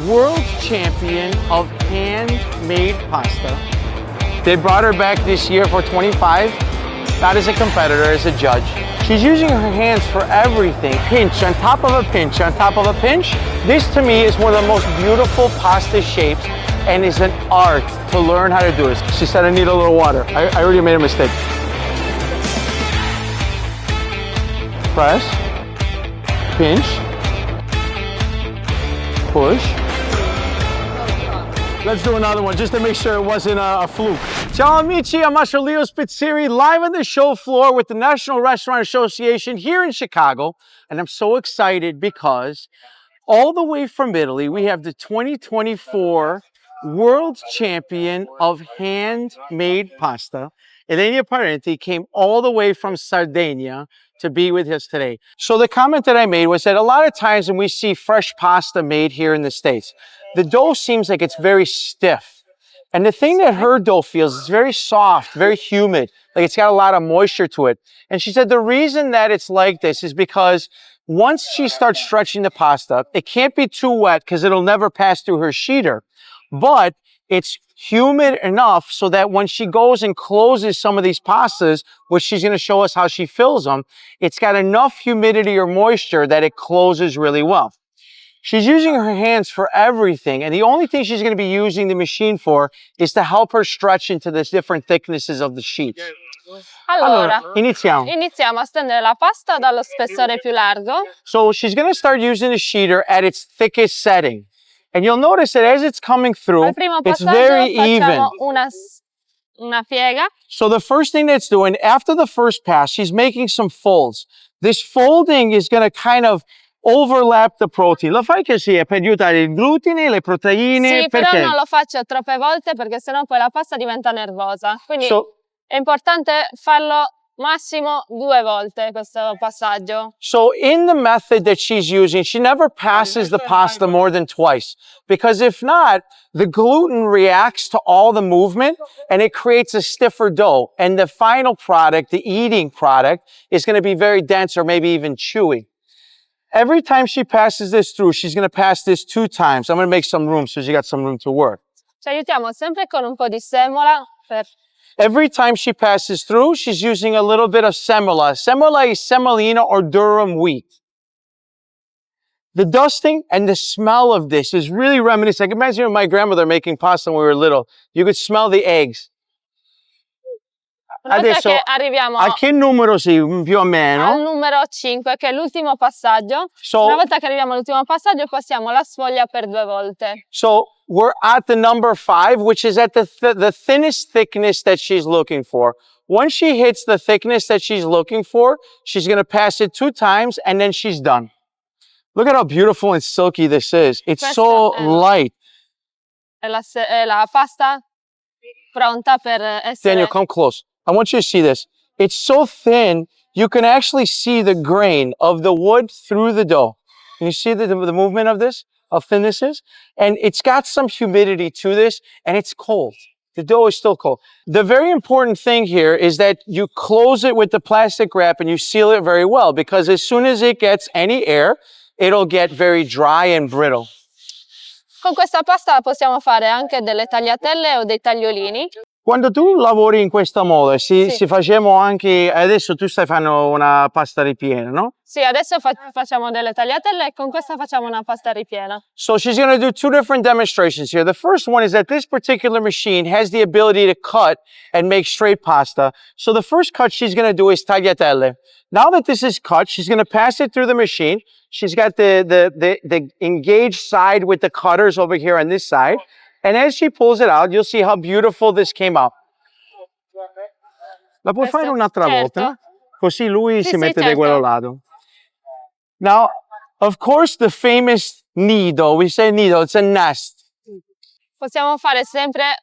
world champion of handmade pasta. They brought her back this year for 25, not as a competitor, as a judge. She's using her hands for everything. Pinch on top of a pinch on top of a pinch. This to me is one of the most beautiful pasta shapes and is an art to learn how to do it. She said I need a little water. I already made a mistake. Press, pinch, push. Let's do another one just to make sure it wasn't a fluke. Ciao amici, I'm Master Leo Spizzeri, live on the show floor with the National Restaurant Association here in Chicago. And I'm so excited because all the way from Italy, we have the 2024 World Champion of Handmade Pasta. Ylenia Parente came all the way from Sardinia to be with us today. So the comment that I made was that a lot of times when we see fresh pasta made here in the States, the dough seems like it's very stiff. And the thing that her dough feels is very soft, very humid, like it's got a lot of moisture to it. And she said the reason that it's like this is because once she starts stretching the pasta, it can't be too wet because it'll never pass through her sheeter. But it's humid enough so that when she goes and closes some of these pastas, which she's going to show us how she fills them, it's got enough humidity or moisture that it closes really well. She's using her hands for everything, and the only thing she's going to be using the machine for is to help her stretch into the different thicknesses of the sheets. Allora, iniziamo. Iniziamo a stendere la pasta dallo spessore più largo. So she's going to start using the sheeter at its thickest setting. And you'll notice that as it's coming through, it's very even. Una piega. So the first thing that's doing, after the first pass, she's making some folds. This folding is going to kind of overlap the protein. Lo fai così per aiutare il glutine, le proteine. Sì, però non lo faccio troppe volte perché sennò poi la pasta diventa nervosa. Quindi è importante farlo massimo 2 volte questo passaggio. So in the method that she's using, she never passes the pasta more than twice. Because if not, the gluten reacts to all the movement and it creates a stiffer dough. And the final product, the eating product, is going to be very dense or maybe even chewy. Every time she passes this through, she's going to pass this 2 times. I'm going to make some room so she got some room to work. Ci aiutiamo sempre con un po' di semola per... Every time she passes through, she's using a little bit of semola. Semola is semolina or durum wheat. The dusting and the smell of this is really reminiscent. I can imagine my grandmother making pasta when we were little. You could smell the eggs. Adesso arriviamo a che numero sì, più o meno? Al numero 5, che è l'ultimo passaggio. Una volta che arriviamo all'ultimo passaggio, passiamo la sfoglia per 2 volte. So we're at the number 5, which is at the thinnest thickness that she's looking for. Once she hits the thickness that she's looking for, she's going to pass it 2 times and then she's done. Look at how beautiful and silky this is. It's so light. È la pasta pronta per essere... Daniel, come close. I want you to see this. It's so thin, you can actually see the grain of the wood through the dough. Can you see the movement of this, how thin this is? And it's got some humidity to this, and it's cold. The dough is still cold. The very important thing here is that you close it with the plastic wrap and you seal it very well, because as soon as it gets any air, it'll get very dry and brittle. Con questa pasta possiamo fare anche delle tagliatelle o dei tagliolini. Quando tu lavori in questo modo, si facciamo anche, adesso tu stai facendo una pasta ripiena, no? Sì, adesso facciamo delle tagliatelle e con questa facciamo una pasta ripiena. So she's going to do 2 different demonstrations here. The first one is that this particular machine has the ability to cut and make straight pasta. So the first cut she's going to do is tagliatelle. Now that this is cut, she's going to pass it through the machine. She's got the engaged side with the cutters over here on this side. And as she pulls it out, you'll see how beautiful this came out. La puoi fare un'altra volta? Così lui si mette da quello lato. Now, of course, the famous nido. We say nido, it's a nest. Possiamo fare sempre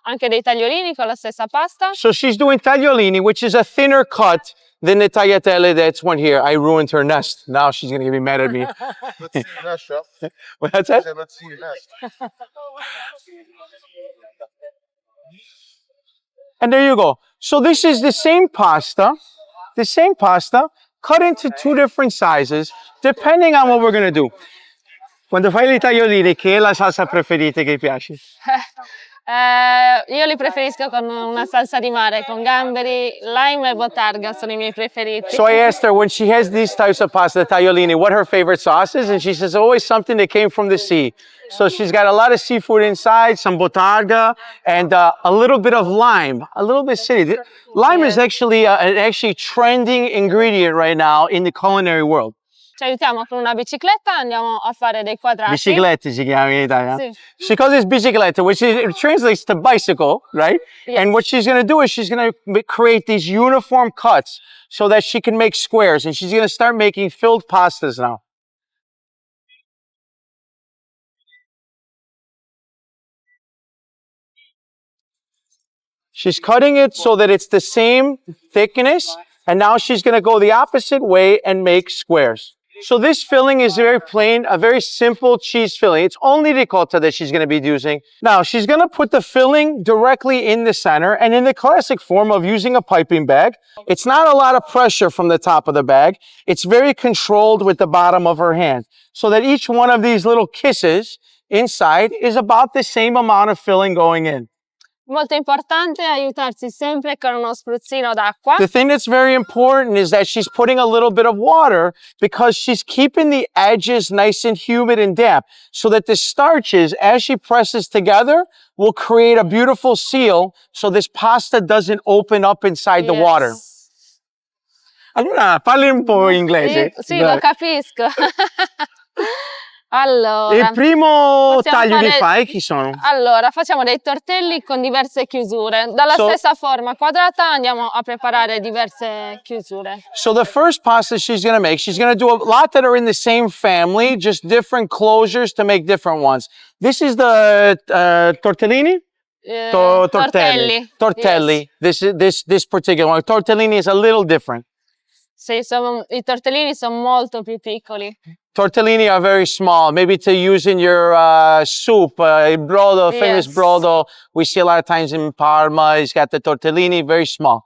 anche dei tagliolini con la stessa pasta. So she's doing tagliolini, which is a thinner cut than the tagliatelle that's one here. I ruined her nest. Now she's going to be mad at me. Let's see your nest, chef. What's that? Let's see your nest. And there you go. So this is the same pasta cut into 2 different sizes, depending on what we're going to do. Quando fai le tagliolini, che è la salsa preferita che piace? Io li preferisco con una salsa di mare, con gamberi, lime e botarga sono i miei preferiti. So I asked her when she has these types of pasta, the tagliolini, what her favorite sauce is, and she says always something that came from the sea. So she's got a lot of seafood inside, some botarga, and a little bit of lime, a little bit city. Lime is actually an actually trending ingredient right now in the culinary world. Ci aiutiamo con una bicicletta, andiamo a fare dei quadrati. Biciclette si chiama in Italia. Sì. She calls it bicicletta, which it translates to bicycle, right? Yes. And what she's going to do is she's going to create these uniform cuts so that she can make squares. And she's going to start making filled pastas now. She's cutting it so that it's the same thickness. And now she's going to go the opposite way and make squares. So this filling is very plain, a very simple cheese filling. It's only ricotta that she's going to be using. Now, she's going to put the filling directly in the center and in the classic form of using a piping bag. It's not a lot of pressure from the top of the bag. It's very controlled with the bottom of her hand so that each one of these little kisses inside is about the same amount of filling going in. Molto importante aiutarsi sempre con uno spruzzino d'acqua. The thing that's very important is that she's putting a little bit of water because she's keeping the edges nice and humid and damp so that the starches, as she presses together, will create a beautiful seal so this pasta doesn't open up inside the water. Allora, parli un po' inglese. Sì, lo capisco. Allora, il primo taglio che fai, chi sono? Allora, facciamo dei tortelli con diverse chiusure. Dalla stessa forma quadrata andiamo a preparare diverse chiusure. So the first pasta she's going to make, she's going to do a lot that are in the same family, just different closures to make different ones. This is the tortellini? Tortelli. Tortelli. Yes. This particular one. Tortellini is a little different. Sì, i tortellini sono molto più piccoli. Tortellini are very small, maybe to use in your soup. Brodo, famous brodo, we see a lot of times in Parma. He's got the tortellini, very small.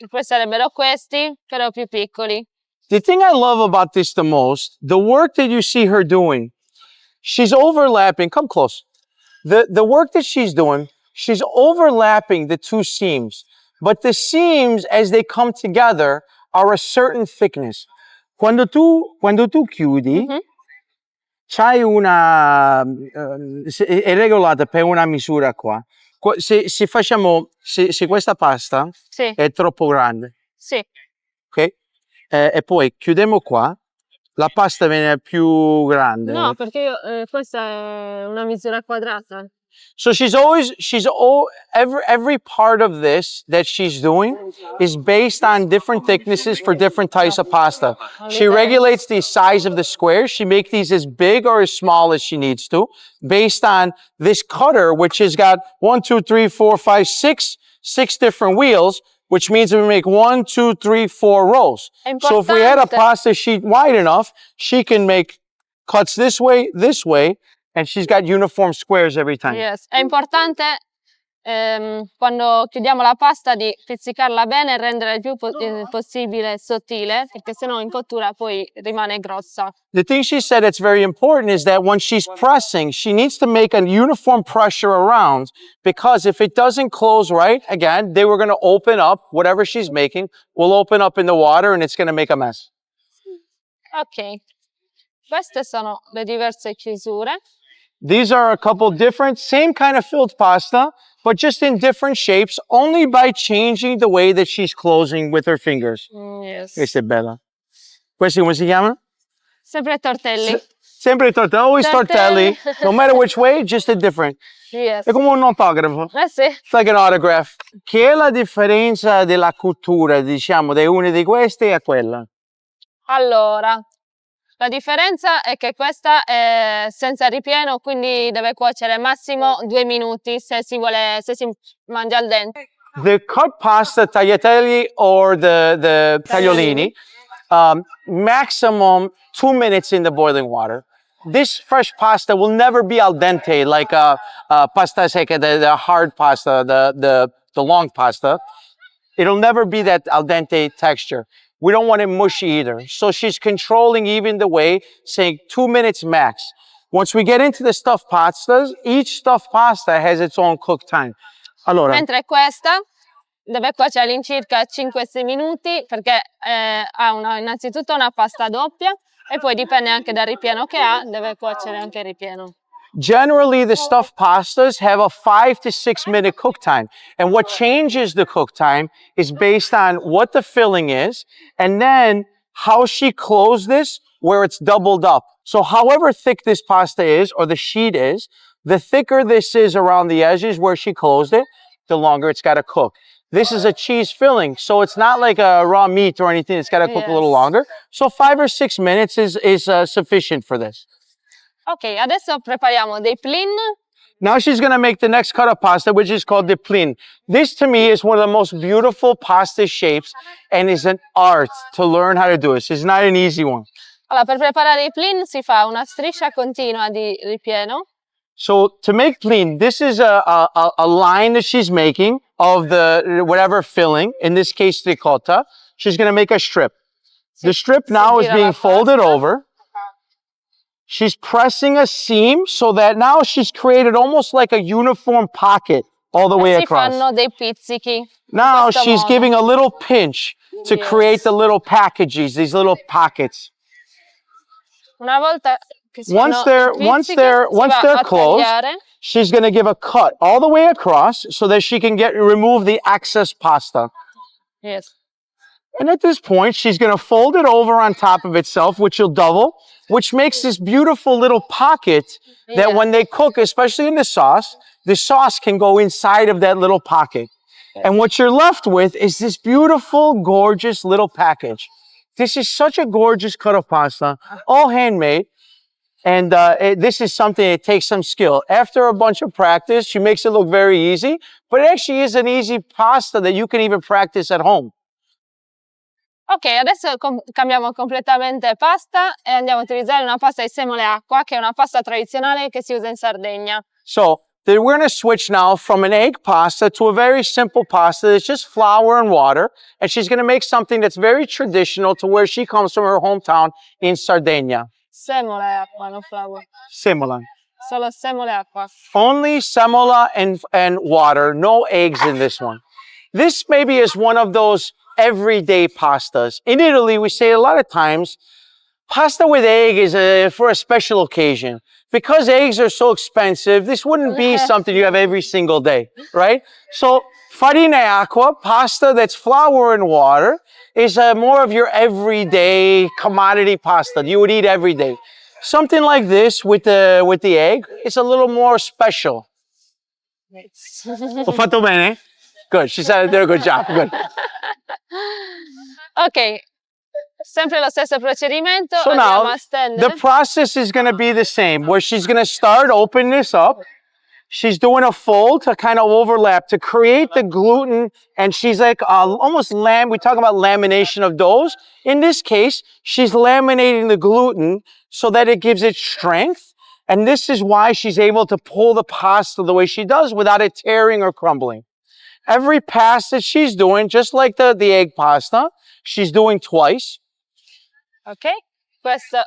Poi sarebbero questi, però più piccoli. The thing I love about this the most, the work that you see her doing, she's overlapping, come close. The work that she's doing, she's overlapping the two seams. But the seams, as they come together, are a certain thickness. Quando tu chiudi, c'hai una, è regolata per una misura qua. Se questa pasta è troppo grande, ok? E poi chiudiamo qua, la pasta viene più grande. No, perché questa è una misura quadrata. So every part of this that she's doing is based on different thicknesses for different types of pasta. She regulates the size of the squares. She makes these as big or as small as she needs to, based on this cutter, which has got 1, 2, 3, 4, 5, 6 different wheels, which means we make 1, 2, 3, 4 rows. So if we had a pasta sheet wide enough, she can make cuts this way, and she's got uniform squares every time. Yes, è importante quando chiudiamo la pasta di pizzicarla bene e rendere il più possibile sottile, perché sennò in cottura poi rimane grossa. The thing she said that's very important is that when she's pressing, she needs to make a uniform pressure around, because if it doesn't close right, again, they were going to open up, whatever she's making will open up in the water and it's going to make a mess. Ok, queste sono le diverse chiusure. These are a couple different, same kind of filled pasta, but just in different shapes, only by changing the way that she's closing with her fingers. Yes. Questa è bella. Questi come si chiamano? Sempre tortelli. Sempre tortelli, always tortelli. No matter which way, just a different. Yes. È come un autografo. Sì. It's like an autograph. Che è la differenza della cottura, diciamo, di una di queste a quella? Allora, la differenza è che questa è senza ripieno, quindi deve cuocere massimo 2 minuti se si mangia al dente. The cut pasta, tagliatelle or the tagliolini, maximum 2 minutes in the boiling water. This fresh pasta will never be al dente like pasta secca, the hard pasta, the long pasta. It'll never be that al dente texture. We don't want it mushy either. So she's controlling even the way, saying 2 minutes max. Once we get into the stuffed pastas, each stuffed pasta has its own cook time. Allora, Mentre questa deve cuocere all'incirca 5-6 minuti perché ha innanzitutto una pasta doppia e poi dipende anche dal ripieno che ha, deve cuocere anche il ripieno. generally, the stuffed pastas have a 5 to 6 minute cook time. And what changes the cook time is based on what the filling is and then how she closed this where it's doubled up. So however thick this pasta is or the sheet is, the thicker this is around the edges where she closed it, the longer it's got to cook. This is a cheese filling, so it's not like a raw meat or anything. It's got to cook a little longer. So 5 or 6 minutes is sufficient for this. Ok, adesso prepariamo dei plin. Now she's going to make the next cut of pasta, which is called the plin. This, to me, is one of the most beautiful pasta shapes and is an art to learn how to do it. It's not an easy one. Allora, per preparare i plin si fa una striscia continua di ripieno. So to make plin, this is a line that she's making of the whatever filling, in this case ricotta. She's going to make a strip. The strip now is being folded over. She's pressing a seam so that now she's created almost like a uniform pocket all the way across. Si fanno dei pizzichi. Now she's giving a little pinch to create the little packages, these little pockets. Una volta che si Once they're closed, she's going to give a cut all the way across so that she can remove the excess pasta. Yes. And at this point, she's going to fold it over on top of itself, which will double, which makes this beautiful little pocket that when they cook, especially in the sauce can go inside of that little pocket. And what you're left with is this beautiful, gorgeous little package. This is such a gorgeous cut of pasta, all handmade. And this is something that takes some skill. After a bunch of practice, she makes it look very easy, but it actually is an easy pasta that you can even practice at home. Ok, adesso cambiamo completamente pasta e andiamo a utilizzare una pasta di semole acqua, che è una pasta tradizionale che si usa in Sardegna. So we're going to switch now from an egg pasta to a very simple pasta that's just flour and water. And she's going to make something that's very traditional to where she comes from, her hometown in Sardinia. Semola e acqua, non flour. Semola. Solo semola e acqua. Only semola and water, no eggs in this one. This maybe is one of those everyday pastas. In Italy, we say a lot of times, pasta with egg is for a special occasion. Because eggs are so expensive, this wouldn't be something you have every single day, right? So, farina e acqua, pasta that's flour and water, is more of your everyday commodity pasta you would eat every day. Something like this with the egg is a little more special. Ho fatto bene? Good. She said I did a good job. Good. Ok, sempre lo stesso procedimento. So andiamo now a stendere. the process is going to be the same, where she's going to start open this up. She's doing a fold to kind of overlap to create the gluten, and she's like almost we talk about lamination of doughs. In this case, she's laminating the gluten so that it gives it strength, and this is why she's able to pull the pasta the way she does without it tearing or crumbling. Every pass that she's doing, just like the egg pasta, she's doing twice. Ok, questo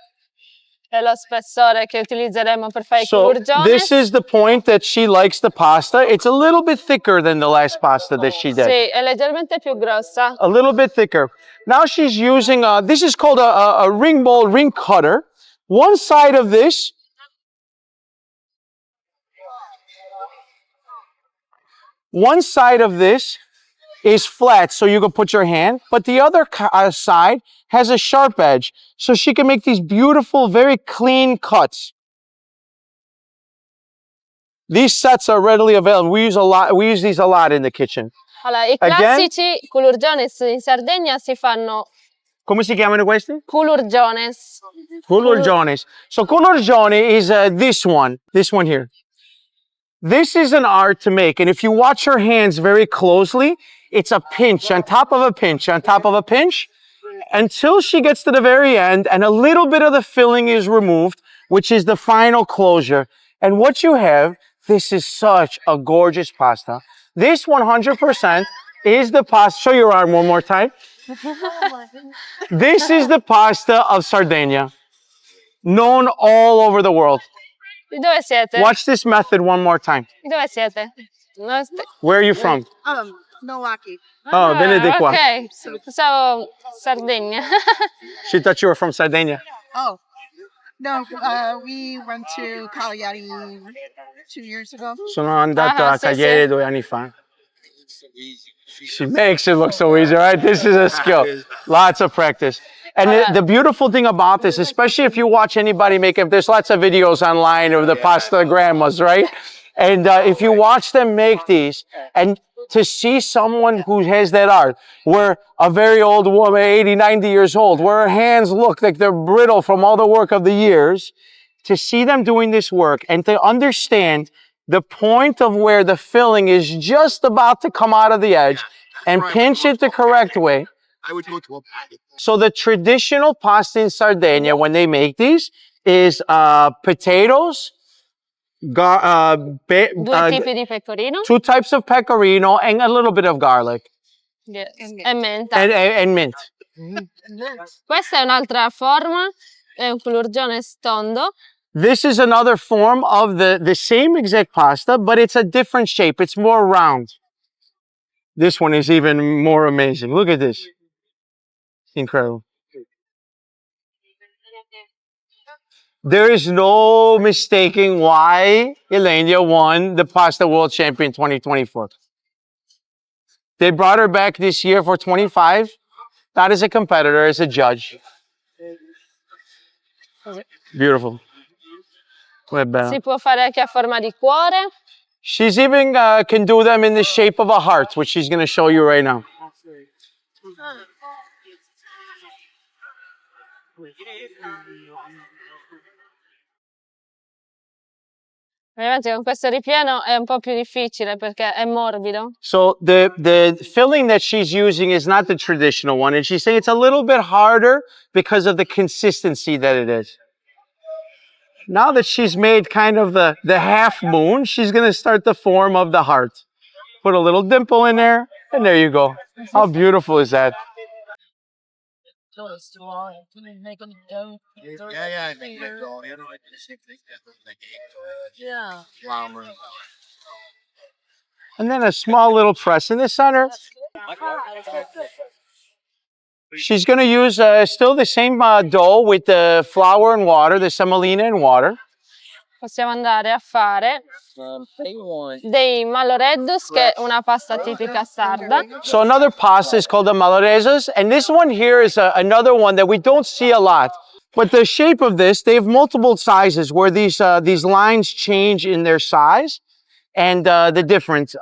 è lo spessore che utilizzeremo per fare i So culurgiones. this is the point that she likes the pasta. It's a little bit thicker than the last pasta that she did. Sì, è leggermente più grossa. A little bit thicker. Now she's using, this is called a ring cutter. One side of this is flat, so you can put your hand, but the other side has a sharp edge, so she can make these beautiful, very clean cuts. These sets are readily available. We use these a lot in the kitchen. Allora, i classici culurgiones in Sardegna si fanno. Come si chiamano questi? Culurgiones. Culurgiones. So culurgione is this one here. This is an art to make, and if you watch her hands very closely, it's a pinch on top of a pinch on top of a pinch until she gets to the very end and a little bit of the filling is removed, which is the final closure. And what you have, this is such a gorgeous pasta. This 100% is the pasta. Show your arm one more time. This is the pasta of Sardinia, known all over the world. Di dove siete? Watch this method one more time. Di dove siete? No, Where are you from? Milwaukee. Oh, vieni di qua. ok, so Sardegna. She thought you were from Sardinia. Oh, no, we went to Cagliari 2 years ago. Sono andato a sì, Cagliari sì. 2 anni fa. She makes it look so easy, right? This is a skill. Lots of practice. And the beautiful thing about this, especially if you watch anybody make it, there's lots of videos online of the pasta grandmas, right? And if you watch them make these, and to see someone who has that art, where a very old woman, 80, 90 years old, where her hands look like they're brittle from all the work of the years, to see them doing this work and to understand the point of where the filling is just about to come out of the edge and pinch it the correct way. I would go to a party. So the traditional pasta in Sardinia, when they make these, is potatoes, Due tipi di pecorino. 2 types of pecorino, and a little bit of garlic. Yes. E menta. And mint. Questa è un'altra forma, è un culurgiones tondo. This is another form of the same exact pasta, but it's a different shape. It's more round. This one is even more amazing. Look at this. Incredible. There is no mistaking why Ylenia won the Pasta World Champion 2024. They brought her back this year for 25, not as a competitor, as a judge. Beautiful. Si può fare anche a forma di cuore. She's even can do them in the shape of a heart, which she's going to show you right now. Ovviamente con questo ripieno è un po' più difficile perché è morbido. So the filling that she's using is not the traditional one, and she's saying it's a little bit harder because of the consistency that it is. Now that she's made kind of the half moon, she's going to start the form of the heart. Put a little dimple in there, and there you go. How beautiful is that? Yeah, I think that's all. You know, like the same thing. Yeah. Flour. And then a small little press in the center. She's going to use still the same dough with the flour and water, the semolina and water. Possiamo andare a fare dei maloreddos, che è una pasta tipica sarda. So another pasta is called the malorezas, and this one here is another one that we don't see a lot. But the shape of this, they have multiple sizes where these lines change in their size, and the different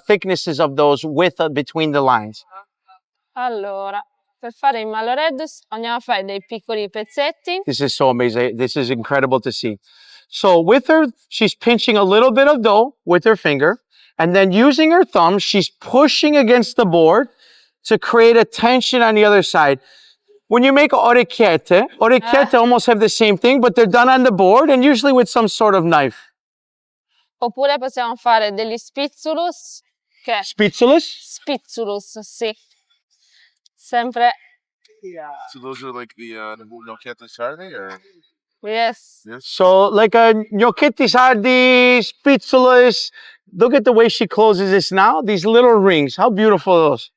thicknesses of those width between the lines. Allora, per fare i maloreddos andiamo a fare dei piccoli pezzetti. This is so amazing. This is incredible to see. So with her, she's pinching a little bit of dough with her finger, and then using her thumb, she's pushing against the board to create a tension on the other side. When you make orecchiette almost have the same thing, but they're done on the board and usually with some sort of knife. Oppure possiamo fare degli spitzulus, che Spitzulus? sì. Sempre. So those are like the gnocchetti sardi, or? Yes. So like a gnocchetti sardi, spitzulus. Look at the way she closes this now. These little rings. How beautiful are those?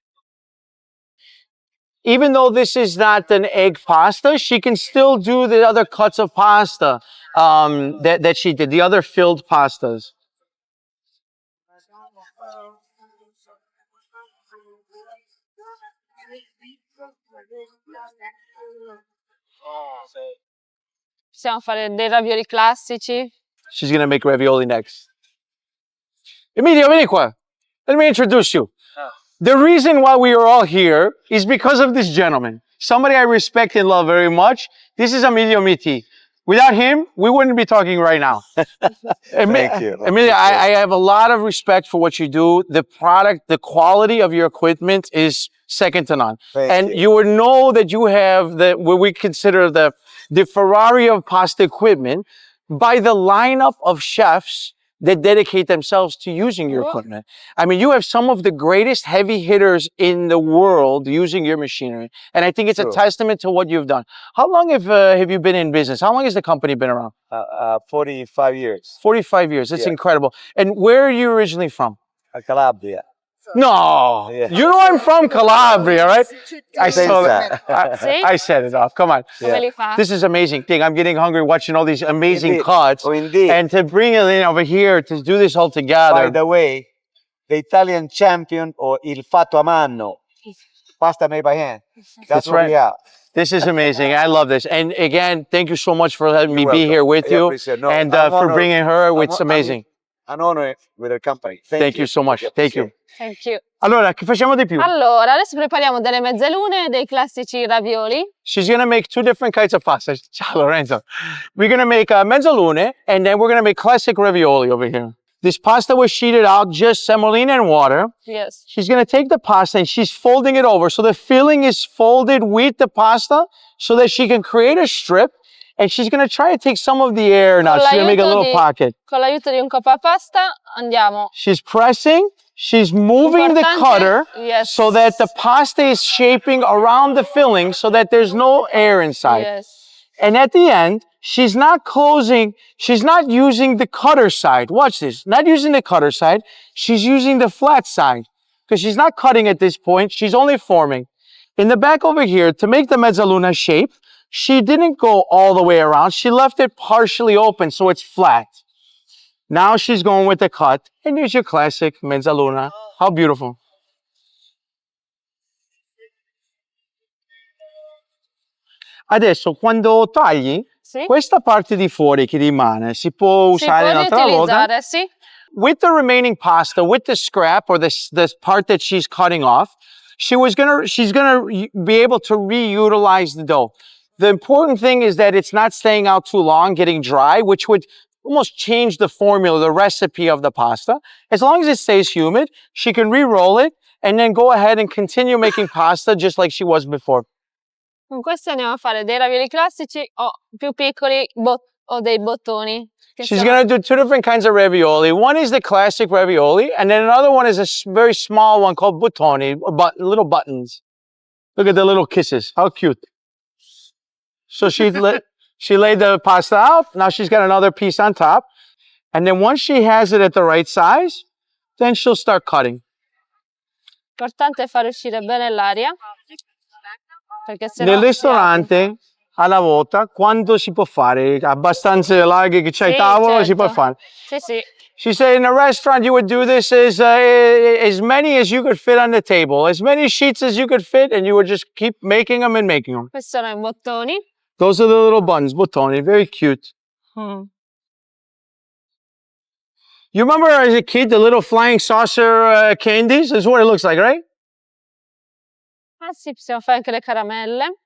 Even though this is not an egg pasta, she can still do the other cuts of pasta that she did, the other filled pastas. Possiamo fare dei ravioli classici. She's going to make ravioli next. Emilio, vieni qua. Let me introduce you. The reason why we are all here is because of this gentleman. Somebody I respect and love very much. This is Emilio Mitti. Without him, we wouldn't be talking right now. Thank you. Emilio, I have a lot of respect for what you do. The product, the quality of your equipment is second to none. Thank You would know that you have what we consider the Ferrari of pasta equipment by the lineup of chefs that dedicate themselves to using your equipment. I mean, you have some of the greatest heavy hitters in the world using your machinery. And I think it's a testament to what you've done. How long have you been in business? How long has the company been around? 45 years. 45 years. That's incredible. And where are you originally from? Calabria. No, Yeah. you know I'm from Calabria, right? I saw that. Sì? I set it off. Come on. Come li fa? This is amazing thing. I'm getting hungry watching all these amazing Indeed. cuts. Oh, indeed. And to bring it in over here to do this all By together. the way, the Italian champion or il fatto a mano, pasta made by hand. That's what we are. This is amazing. I love this. And again, thank you so much for letting me be here with I you. appreciate it. No, And I'm for honored. bringing her. It's amazing. An honor with the company. Thank you so much. Thank you. Thank you. Allora, che facciamo di più? Allora, adesso prepariamo delle mezzalune e dei classici ravioli. She's going to make two different kinds of pasta. Ciao, Lorenzo. We're going to make mezzalune, and then we're going to make classic ravioli over here. This pasta was sheeted out, just semolina and water. Yes. She's going to take the pasta and she's folding it over. So the filling is folded with the pasta so that she can create a strip. And she's going to try to take some of the air now. She's going to make a little pocket. Con l'aiuto di un copapasta andiamo. She's pressing. She's moving the cutter so that the pasta is shaping around the filling so that there's no air inside. Yes. And at the end, she's not closing, she's not using the cutter side. Watch this. Not using the cutter side. She's using the flat side because she's not cutting at this point. She's only forming. In the back over here, to make the mezzaluna shape, she didn't go all the way around. She left it partially open so it's flat. Now she's going with the cut. And here's your classic mezzaluna. How beautiful. Adesso quando tagli, questa parte di fuori che rimane si può usare un'altra volta. Sì. With the remaining pasta, with the scrap or this part that she's cutting off, she's gonna be able to reutilize the dough. The important thing is that it's not staying out too long, getting dry, which would almost change the formula, the recipe of the pasta. As long as it stays humid, she can re-roll it and then go ahead and continue making pasta just like she was before. Con questi andiamo a fare dei ravioli classici o più piccoli o dei bottoni. She's going to do two different kinds of ravioli. One is the classic ravioli, and then another one is a very small one called bottoni, little buttons. Look at the little kisses. How cute. So she laid the pasta out. Now she's got another piece on top. And then once she has it at the right size, then she'll start cutting. L'importante è far uscire bene l'aria. Nel ristorante, alla volta, quando si può fare? Abbastanza larghe che c'hai tavolo, certo. Si può fare. Sì, sì. She said in a restaurant you would do this as many as you could fit on the table, as many sheets as you could fit, and you would just keep making them and making them. Questi sono i bottoni. Those are the little buns, bottoni, very cute. You remember as a kid the little flying saucer candies? That's what it looks like, right? Ah sì, possiamo fare anche le caramelle.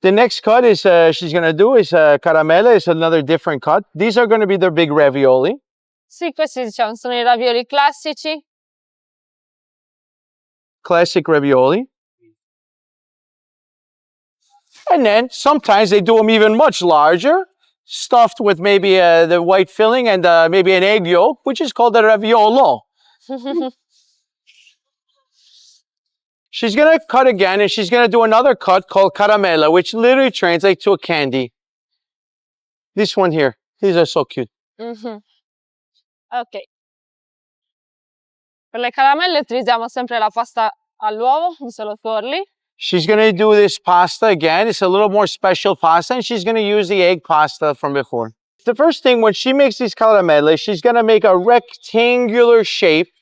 The next cut is she's going to do is caramella. It's another different cut. These are going to be their big ravioli. Sì, questi diciamo sono i ravioli classici. Classic ravioli. And then sometimes they do them even much larger, stuffed with maybe the white filling and maybe an egg yolk, which is called a raviolo. She's going to cut again, and she's going to do another cut called caramella, which literally translates to a candy. This one here. These are so cute. Ok. Per le caramelle utilizziamo sempre la pasta all'uovo, di solo forli. She's going to do this pasta again. It's a little more special pasta, and she's going to use the egg pasta from before. The first thing, when she makes these caramelle, she's going to make a rectangular shape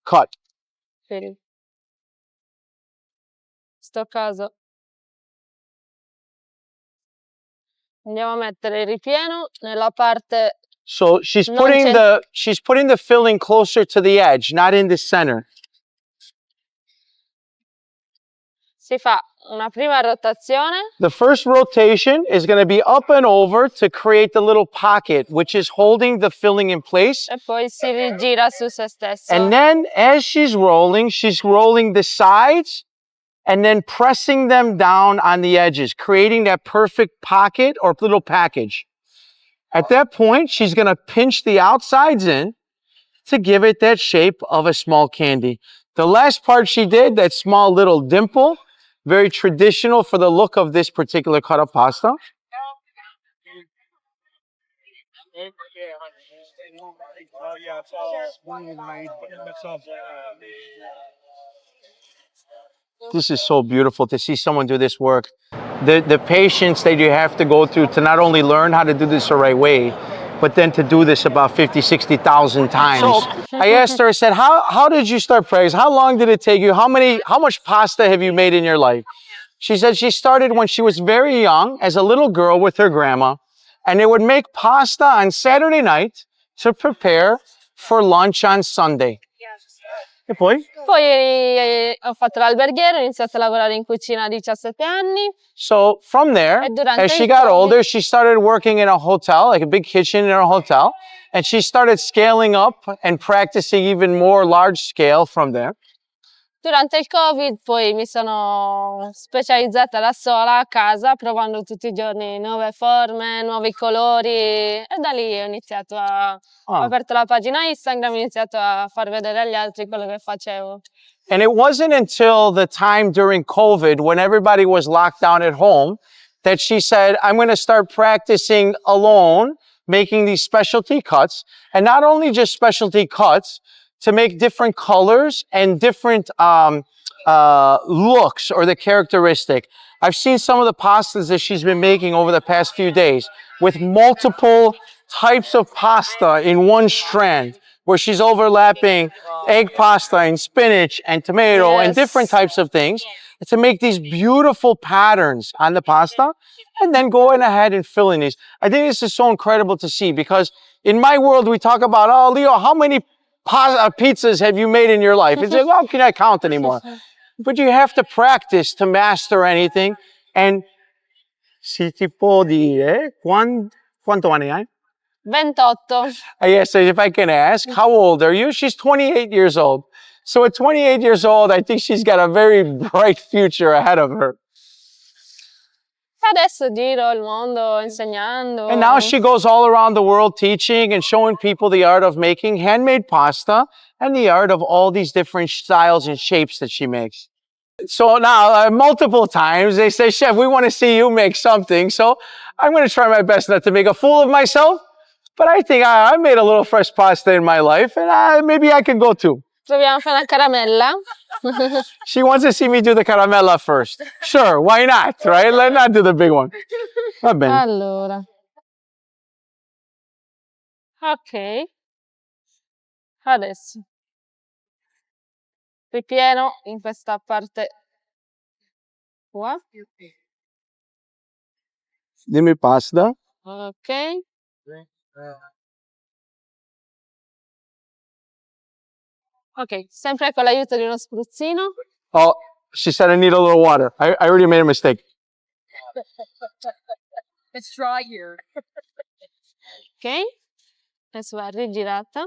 cut. In sto caso andiamo a mettere il ripieno nella parte. So she's putting the filling closer to the edge, not in the center. Si fa una prima rotazione. The first rotation is going to be up and over to create the little pocket, which is holding the filling in place. E poi si rigira su se stesso. And then as she's rolling the sides and then pressing them down on the edges, creating that perfect pocket or little package. At that point, she's going to pinch the outsides in to give it that shape of a small candy. The last part she did, that small little dimple, very traditional for the look of this particular cut of pasta. This is so beautiful to see someone do this work. The patience that you have to go through to not only learn how to do this the right way, but then to do this about 50, 60,000 times. So I asked her, I said, how did you start practicing? How long did it take you? How much pasta have you made in your life? She said she started when she was very young as a little girl with her grandma, and they would make pasta on Saturday night to prepare for lunch on Sunday. E poi? Poi ho fatto l'alberghiere, ho iniziato a lavorare in cucina a 17 anni. So from there, E durante as she il got Covid- older, she started working in a hotel, like a big kitchen in a hotel, and she started scaling up and practicing even more large scale from there. Durante il Covid poi mi sono specializzata da sola a casa, provando tutti i giorni nuove forme, nuovi colori, e da lì ho iniziato ho aperto la pagina Instagram, ho iniziato a far vedere agli altri quello che facevo. And it wasn't until the time during COVID, when everybody was locked down at home, that she said, I'm going to start practicing alone, making these specialty cuts, and not only just specialty cuts, to make different colors and different looks or the characteristic. I've seen some of the pastas that she's been making over the past few days with multiple types of pasta in one strand, where she's overlapping egg pasta and spinach and tomato and different types of things to make these beautiful patterns on the pasta, and then going ahead and filling these. I think this is so incredible to see, because in my world, we talk about, oh, Leo, how many pizzas have you made in your life? It's like, well, how can I count anymore? But you have to practice to master anything. And si ti può dire, quanto anni hai? 28. Yes, if I can ask, how old are you? She's 28 years old. So at 28 years old, I think she's got a very bright future ahead of her. Adesso giro il mondo insegnando. And now she goes all around the world teaching and showing people the art of making handmade pasta and the art of all these different styles and shapes that she makes. So now, multiple times, they say, Chef, we want to see you make something. So I'm going to try my best not to make a fool of myself. But I think I made a little fresh pasta in my life, and maybe I can go too. Proviamo a fare una caramella. She wants to see me do the caramella first. Sure, why not, right? Let's not do the big one. Va bene. Allora. Ok. Adesso. Ripieno in questa parte qua. Dimmi pasta. Ok. Ok, sempre con l'aiuto di uno spruzzino. Oh, she said I need a little water. I already made a mistake. It's dry here. Ok. Adesso va rigirata.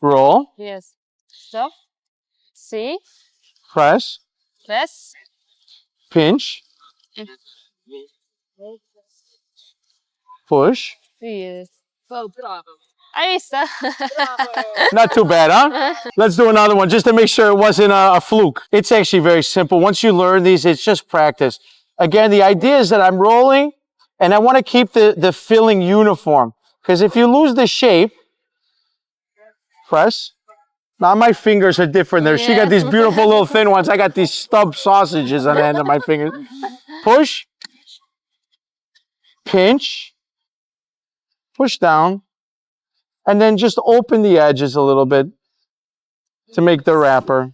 Roll. Yes. Stop. Sì. Press. Press. Pinch. Push. Yes. Oh, bravo. Hai visto? Not too bad, huh? Let's do another one just to make sure it wasn't a fluke. It's actually very simple. Once you learn these, it's just practice. Again, the idea is that I'm rolling and I want to keep the filling uniform. Because if you lose the shape, press. Now my fingers are different there. She got these beautiful little thin ones. I got these stub sausages on the end of my fingers. Push. Pinch. Push down. And then just open the edges a little bit to make the wrapper.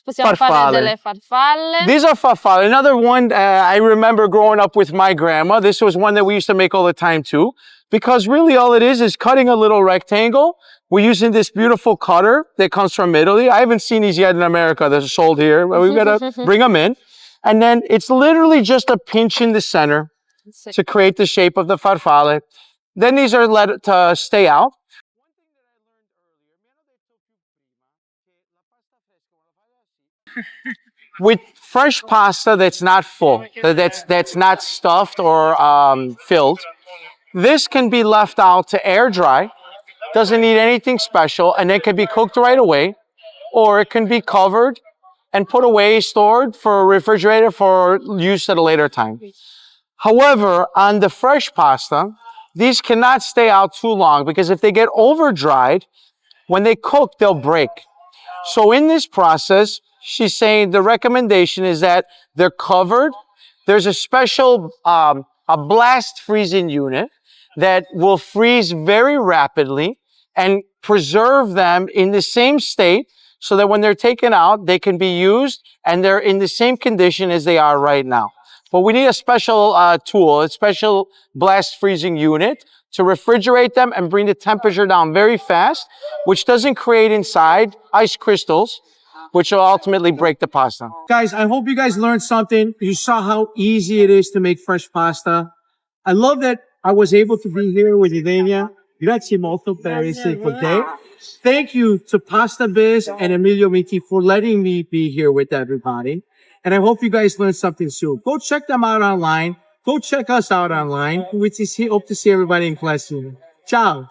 Possiamo fare delle farfalle. These are farfalle. Another one I remember growing up with my grandma. This was one that we used to make all the time too. Because really all it is cutting a little rectangle. We're using this beautiful cutter that comes from Italy. I haven't seen these yet in America. They're sold here. But we've got to bring them in. And then it's literally just a pinch in the center to create the shape of the farfalle. Then these are let to stay out. with fresh pasta that's not full, that's not stuffed or filled, this can be left out to air dry. Doesn't need anything special, and it can be cooked right away, or it can be covered and put away, stored for a refrigerator for use at a later time. However, on the fresh pasta, these cannot stay out too long because if they get over dried, when they cook, they'll break. So in this process, she's saying the recommendation is that they're covered. There's a special a blast freezing unit that will freeze very rapidly and preserve them in the same state so that when they're taken out, they can be used and they're in the same condition as they are right now. But we need a special tool, a special blast freezing unit to refrigerate them and bring the temperature down very fast, which doesn't create inside ice crystals, which will ultimately break the pasta. Guys, I hope you guys learned something. You saw how easy it is to make fresh pasta. I love that I was able to be here with Ylenia. Grazie molto per essere con te. Thank you to Pasta Biz and Emilio Miti for letting me be here with everybody. And I hope you guys learned something soon. Go check them out online. Go check us out online. We hope to see everybody in class soon. Ciao.